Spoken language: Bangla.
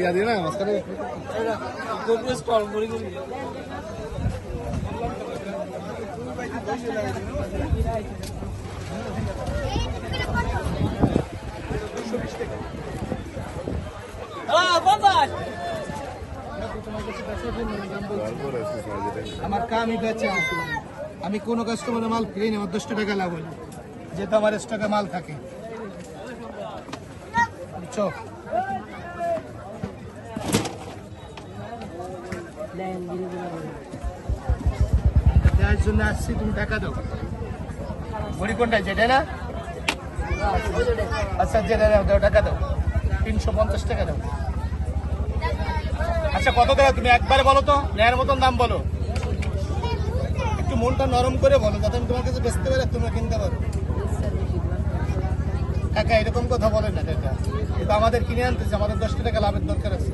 ইয়া দিয়ে না মাঝখানে আমার কামই বেচা, আমি কোনো কাস্টমারের মাল ফিরে আমার 10 টাকা লাভ হলো, যেহেতু আমার স্টকে মাল থাকে, বুঝছো? দেওয়ার জন্য আসছি, তুমি টাকা দাও। বড়ি কোনটা, যেটা না? আচ্ছা যেটা দাও, টাকা দাও। 350 টাকা দাও। আচ্ছা কত দেওয়া তুমি একবারে বলো তো, নেয়ার মতন দাম বলো, একটু মনটা নরম করে বলো, যাতে আমি তোমার কাছে বেচতে পারি, তোমরা কিনতে পারো। কাকা এরকম কথা বলেন না কাকা, কিন্তু আমাদের কিনে আনতেছে, আমাদের 10 টাকা লাভের দরকার আছে।